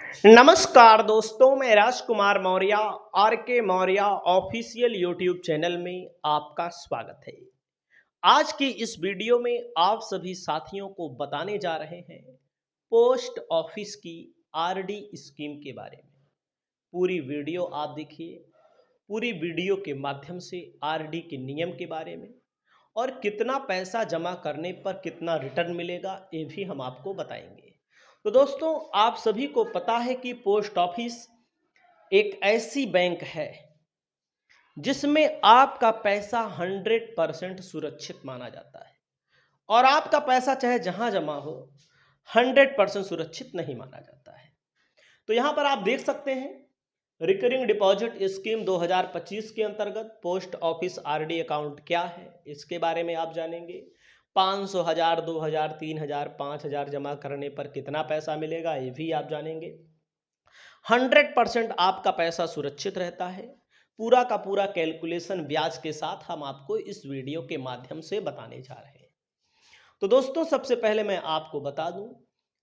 नमस्कार दोस्तों, मैं राजकुमार मौर्य आर के मौर्य ऑफिशियल यूट्यूब चैनल में आपका स्वागत है। आज की इस वीडियो में आप सभी साथियों को बताने जा रहे हैं पोस्ट ऑफिस की आरडी स्कीम के बारे में। पूरी वीडियो आप देखिए। पूरी वीडियो के माध्यम से आरडी के नियम के बारे में और कितना पैसा जमा करने पर कितना रिटर्न मिलेगा ये भी हम आपको बताएंगे। तो दोस्तों, आप सभी को पता है कि पोस्ट ऑफिस एक ऐसी बैंक है जिसमें आपका पैसा 100% सुरक्षित माना जाता है और आपका पैसा चाहे जहां जमा हो 100% सुरक्षित नहीं माना जाता है। तो यहां पर आप देख सकते हैं रिकरिंग डिपॉजिट स्कीम 2025 के अंतर्गत पोस्ट ऑफिस आरडी अकाउंट क्या है, इसके बारे में आप जानेंगे। 500, 1000, 2000, 3000, 5000 जमा करने पर कितना पैसा मिलेगा ये भी आप जानेंगे। 100% आपका पैसा सुरक्षित रहता है। पूरा का पूरा कैलकुलेशन ब्याज के साथ हम आपको इस वीडियो के माध्यम से बताने जा रहे हैं। तो दोस्तों, सबसे पहले मैं आपको बता दूं,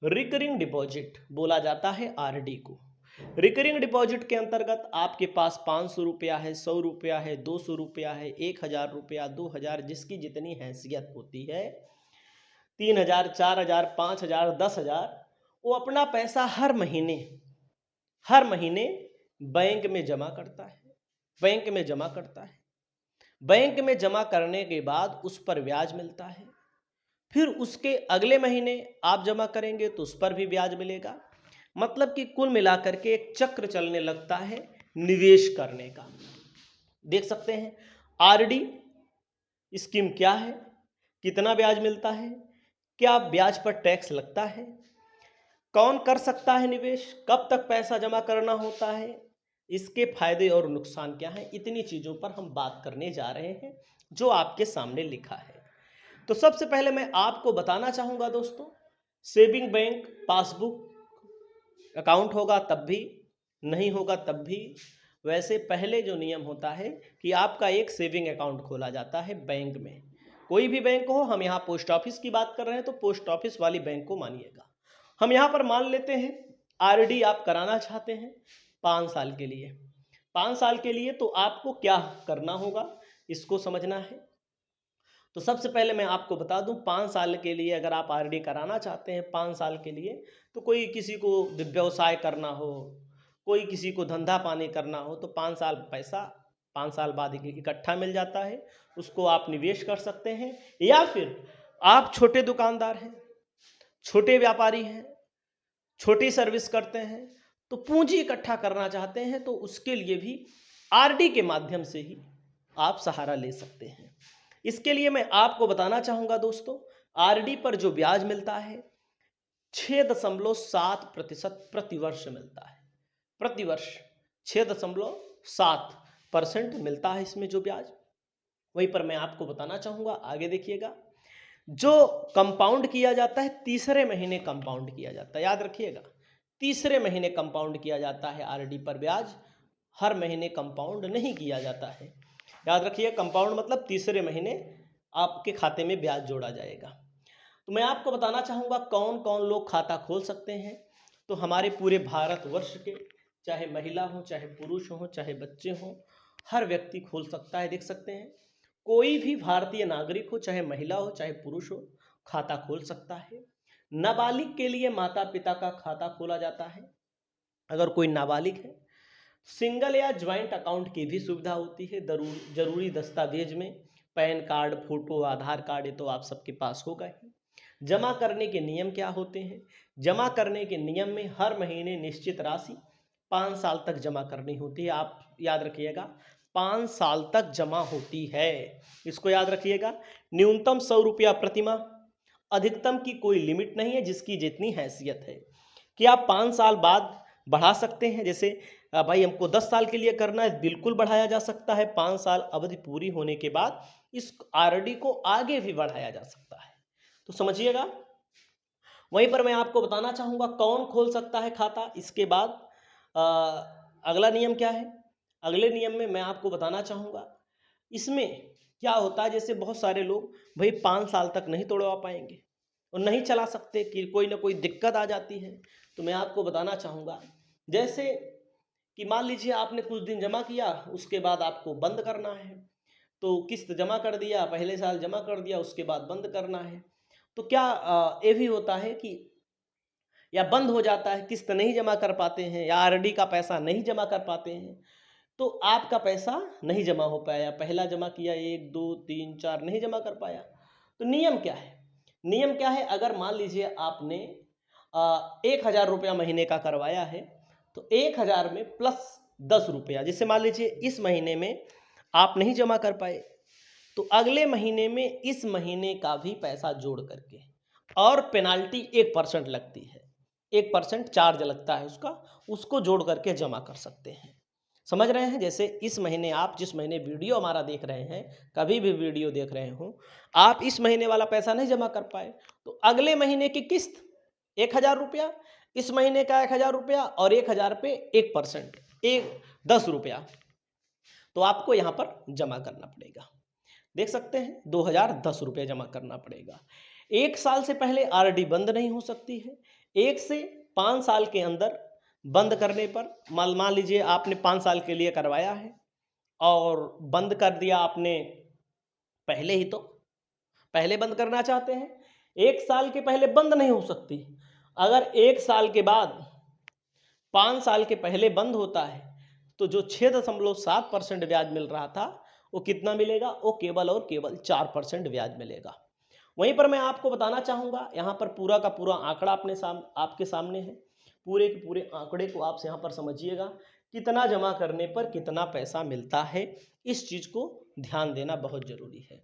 रिकरिंग डिपॉजिट बोला जाता है आरडी को। रिकरिंग डिपॉजिट के अंतर्गत आपके पास 500 रुपया है, 100 रुपया है, 200 रुपया है, 1000 रुपया, 2000, जिसकी जितनी हैसियत होती है, 3000, 4000, 5000, 10,000, वो अपना पैसा हर महीने बैंक में जमा करता है। बैंक में जमा करता है। बैंक में जमा करने के बाद उस पर ब्याज मिलता है। फिर उसके अगले महीने आप जमा करेंगे तो उस पर भी ब्याज मिलेगा। मतलब कि कुल मिलाकर के एक चक्र चलने लगता है निवेश करने का। देख सकते हैं आरडी स्कीम क्या है, कितना ब्याज मिलता है, क्या ब्याज पर टैक्स लगता है, कौन कर सकता है निवेश, कब तक पैसा जमा करना होता है, इसके फायदे और नुकसान क्या हैं, इतनी चीज़ों पर हम बात करने जा रहे हैं जो आपके सामने लिखा है। तो सबसे पहले मैं आपको बताना चाहूँगा दोस्तों, सेविंग बैंक पासबुक अकाउंट होगा तब भी, नहीं होगा तब भी। वैसे पहले जो नियम होता है कि आपका एक सेविंग अकाउंट खोला जाता है बैंक में। कोई भी बैंक हो, हम यहाँ पोस्ट ऑफिस की बात कर रहे हैं तो पोस्ट ऑफिस वाली बैंक को मानिएगा। हम यहाँ पर मान लेते हैं आरडी आप कराना चाहते हैं 5 साल के लिए। 5 साल के लिए तो आपको क्या करना होगा, इसको समझना है। तो सबसे पहले मैं आपको बता दूं, 5 साल के लिए अगर आप आरडी कराना चाहते हैं 5 साल के लिए, तो कोई किसी को व्यवसाय करना हो, कोई किसी को धंधा पानी करना हो, तो 5 साल पैसा 5 साल बाद इकट्ठा मिल जाता है, उसको आप निवेश कर सकते हैं। या फिर आप छोटे दुकानदार हैं, छोटे व्यापारी हैं, छोटी सर्विस करते हैं, तो पूंजी इकट्ठा करना चाहते हैं, तो उसके लिए भी आरडी के माध्यम से ही आप सहारा ले सकते हैं। इसके लिए मैं आपको बताना चाहूंगा दोस्तों, आरडी पर जो ब्याज मिलता है 6.7% प्रतिवर्ष मिलता है। प्रतिवर्ष 6.7% मिलता है इसमें जो ब्याज। वहीं पर मैं आपको बताना चाहूंगा, आगे देखिएगा, जो कंपाउंड किया जाता है तीसरे महीने कंपाउंड किया जाता है। याद रखिएगा, तीसरे महीने कंपाउंड किया जाता है आरडी पर ब्याज, हर महीने कंपाउंड नहीं किया जाता है। याद रखिए, कंपाउंड मतलब तीसरे महीने आपके खाते में ब्याज जोड़ा जाएगा। तो मैं आपको बताना चाहूँगा कौन कौन लोग खाता खोल सकते हैं। तो हमारे पूरे भारतवर्ष के, चाहे महिला हो, चाहे पुरुष हो, चाहे बच्चे हों, हर व्यक्ति खोल सकता है। देख सकते हैं, कोई भी भारतीय नागरिक हो, चाहे महिला हो, चाहे पुरुष हो, खाता खोल सकता है। नाबालिग के लिए माता पिता का खाता खोला जाता है। अगर कोई नाबालिग है, सिंगल या ज्वाइंट अकाउंट की भी सुविधा होती है। जरूरी दस्तावेज में पैन कार्ड, फोटो, आधार कार्ड, ये तो आप सबके पास होगा ही। जमा करने के नियम क्या होते हैं? जमा करने के नियम में हर महीने निश्चित राशि 5 साल तक जमा करनी होती है। आप याद रखिएगा, 5 साल तक जमा होती है, इसको याद रखिएगा। न्यूनतम 100 रुपया प्रतिमाह, अधिकतम की कोई लिमिट नहीं है, जिसकी जितनी हैसियत है। कि आप 5 साल बाद बढ़ा सकते हैं। जैसे भाई हमको 10 साल के लिए करना है, बिल्कुल बढ़ाया जा सकता है। 5 साल अवधि पूरी होने के बाद इस आरडी को आगे भी बढ़ाया जा सकता है, तो समझिएगा। वहीं पर मैं आपको बताना चाहूँगा कौन खोल सकता है खाता। इसके बाद अ, अगला नियम क्या है, अगले नियम में मैं आपको बताना चाहूँगा इसमें क्या होता है। जैसे बहुत सारे लोग भाई 5 साल तक नहीं तोड़वा पाएंगे और नहीं चला सकते, कि कोई ना कोई दिक्कत आ जाती है, तो मैं आपको बताना चाहूँगा, जैसे कि मान लीजिए आपने कुछ दिन जमा किया, उसके बाद आपको बंद करना है, तो किस्त जमा कर दिया, पहले साल जमा कर दिया, उसके बाद बंद करना है, तो क्या ये भी होता है कि या बंद हो जाता है, किस्त नहीं जमा कर पाते हैं या आरडी का पैसा नहीं जमा कर पाते हैं, तो आपका पैसा नहीं जमा हो पाया, पहला जमा किया 1 2 3 4 नहीं जमा कर पाया। तो नियम क्या है? नियम क्या है? अगर मान लीजिए आपने 1,000 रुपया महीने का करवाया है, तो 1,000 में प्लस 10 रुपया, जैसे मान लीजिए इस महीने में आप नहीं जमा कर पाए, तो अगले महीने में इस महीने का भी पैसा जोड़ करके, और पेनाल्टी 1% लगती है, 1% चार्ज लगता है उसका, उसको जोड़ करके जमा कर सकते हैं। समझ रहे हैं? जैसे इस महीने आप जिस महीने वीडियो हमारा देख रहे हैं, कभी भी वीडियो देख रहे हो, आप इस महीने वाला पैसा नहीं जमा कर पाए, तो अगले महीने की किस्त 1,000 रुपया, इस महीने का 1,000 रुपया, और 1,000 पे 1%, 10 रुपया, तो आपको यहाँ पर जमा करना पड़ेगा। देख सकते हैं 2,010 रुपये जमा करना पड़ेगा। 1 साल से पहले आरडी बंद नहीं हो सकती है। 1 से 5 साल के अंदर बंद करने पर, मान लीजिए आपने 5 साल के लिए करवाया है और बंद कर दिया आपने पहले ही, तो पहले बंद करना चाहते हैं, 1 साल के पहले बंद नहीं हो सकती। अगर 1 साल के बाद 5 साल के पहले बंद होता है, तो जो 6.7% ब्याज मिल रहा था, वो कितना मिलेगा? वो केवल और केवल 4% ब्याज मिलेगा। वहीं पर मैं आपको बताना चाहूँगा, यहाँ पर पूरा का पूरा आंकड़ा आपके सामने है। पूरे के पूरे आंकड़े को आप यहाँ पर समझिएगा, कितना जमा करने पर कितना पैसा मिलता है, इस चीज़ को ध्यान देना बहुत ज़रूरी है।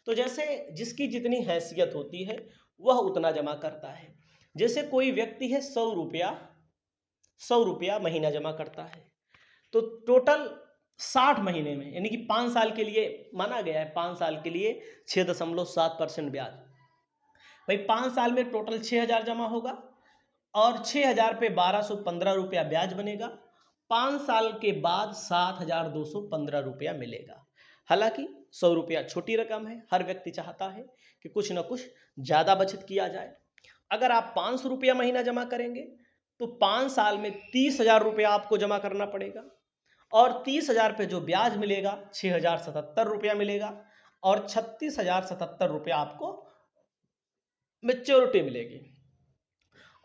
तो जैसे जिसकी जितनी हैसियत होती है, वह उतना जमा करता है। जैसे कोई व्यक्ति है 100 रुपया महीना जमा करता है, तो टोटल 60 महीने में, यानी कि 5 साल के लिए माना गया है, 5 साल के लिए 6.7% ब्याज, भाई 5 साल में टोटल 6,000 जमा होगा, और 6,000 पे 1,215 रुपया ब्याज बनेगा। 5 साल के बाद 7,215 रुपया मिलेगा। हालांकि 100 रुपया छोटी रकम है, हर व्यक्ति चाहता है कि कुछ ना कुछ ज़्यादा बचत किया जाए। अगर आप 500 रुपया महीना जमा करेंगे, तो 5 साल में 30,000 रुपया आपको जमा करना पड़ेगा, और 30,000 पे जो ब्याज मिलेगा 6,077 रुपया मिलेगा, और 36,077 रुपया आपको मेच्योरिटी मिलेगी।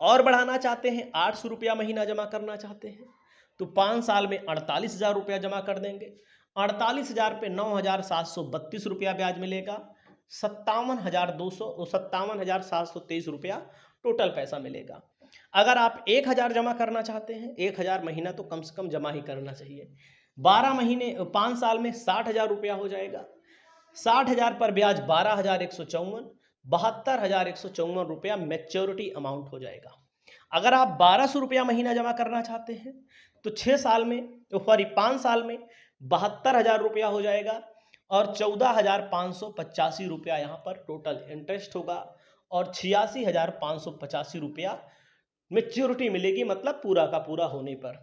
और बढ़ाना चाहते हैं, 800 रुपया महीना जमा करना चाहते हैं, तो 5 साल में 48,000 रुपया जमा कर देंगे। 48,000 पे 9,732 रुपया ब्याज मिलेगा, 57,723 रुपया टोटल पैसा मिलेगा। अगर आप 1,000 जमा करना चाहते हैं, 1,000 महीना तो कम से कम जमा ही करना चाहिए। 12 महीने 5 साल में 60,000 रुपया हो जाएगा। 60,000 पर ब्याज 12,154, 72,154 रुपया मैच्योरिटी अमाउंट हो जाएगा। अगर आप 1,200 रुपया महीना जमा करना चाहते हैं, तो 6 साल में, सॉरी 5 साल में 72,000 रुपया हो जाएगा, और 14,585 रुपया यहाँ पर टोटल इंटरेस्ट होगा, और 86,585 रुपया मेच्योरिटी मिलेगी, मतलब पूरा का पूरा होने पर।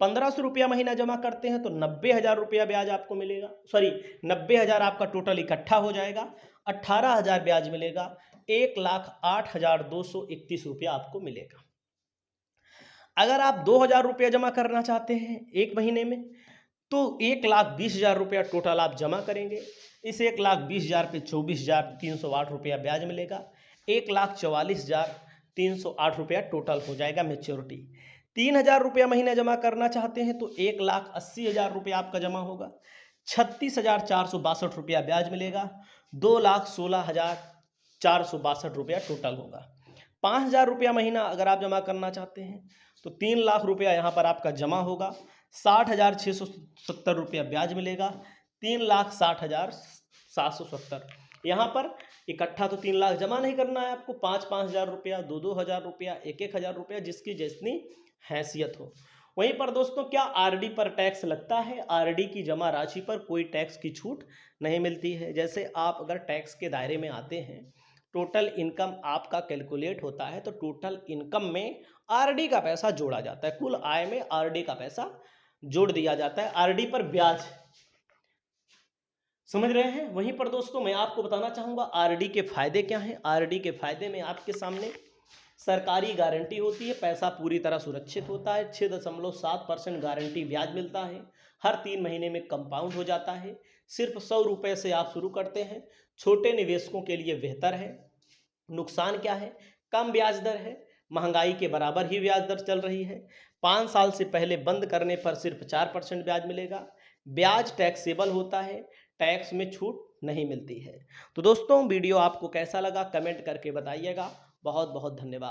1,500 रुपया महीना जमा करते हैं, तो 90,000 रुपया ब्याज आपको मिलेगा, सॉरी 90,000 आपका टोटल इकट्ठा हो जाएगा, 18,000 ब्याज मिलेगा, 1,08,231 रुपया आपको मिलेगा। अगर आप 2,000 रुपया जमा करना चाहते हैं एक महीने में, तो 1,20,000 रुपया टोटल आप जमा करेंगे। इस 1,20,000 पे 24,308 रुपया ब्याज मिलेगा, 1,44,308 रुपया टोटल हो जाएगा मेच्योरिटी। 3,000 रुपया महीना जमा करना चाहते हैं, तो 1,80,000 रुपया आपका जमा होगा, 36,462 रुपया ब्याज मिलेगा, 2,16,462 रुपया टोटल होगा। 5,000 रुपया महीना अगर आप जमा करना चाहते हैं, तो 3 लाख रुपया यहाँ पर आपका जमा होगा, 60,670 रुपया ब्याज मिलेगा, 3,60,770। यहाँ पर इकट्ठा तो 3 लाख जमा नहीं करना है आपको, 5-5 हज़ार रुपया, 2-2 हज़ार रुपया, 1-1 हज़ार रुपया, जिसकी जितनी हैसियत हो। वहीं पर दोस्तों, क्या आरडी पर टैक्स लगता है? आरडी की जमा राशि पर कोई टैक्स की छूट नहीं मिलती है। जैसे आप अगर टैक्स के दायरे में आते हैं, टोटल इनकम आपका कैलकुलेट होता है, तो टोटल इनकम में आरडी का पैसा जोड़ा जाता है, कुल आय में आरडी का पैसा जोड़ दिया जाता है, आरडी पर ब्याज। समझ रहे हैं? वहीं पर दोस्तों मैं आपको बताना चाहूंगा आरडी के फायदे क्या हैं। आरडी के फायदे में आपके सामने सरकारी गारंटी होती है, पैसा पूरी तरह सुरक्षित होता है। 6.7% गारंटी ब्याज मिलता है। हर 3 महीने में कंपाउंड हो जाता है। सिर्फ 100 रुपये से आप शुरू करते हैं। छोटे निवेशकों के लिए बेहतर है। नुकसान क्या है? कम ब्याज दर है, महंगाई के बराबर ही ब्याज दर चल रही है। 5 साल से पहले बंद करने पर सिर्फ 4% ब्याज मिलेगा। ब्याज टैक्सेबल होता है, टैक्स में छूट नहीं मिलती है। तो दोस्तों, वीडियो आपको कैसा लगा कमेंट करके बताइएगा। बहुत बहुत धन्यवाद।